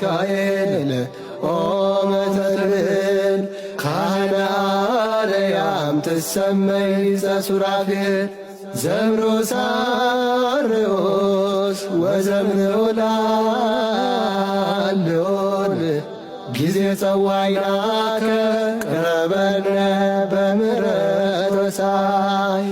ሚካኤል ኦ መተርብል ካህነ አርያም ትሰመይ ዘሱራፌል ዘምሮ ሳርዮስ ወዘምሮ ላልዮን ጊዜ ጸዋይናከ ቅረበነ በምሕረት ወሳይ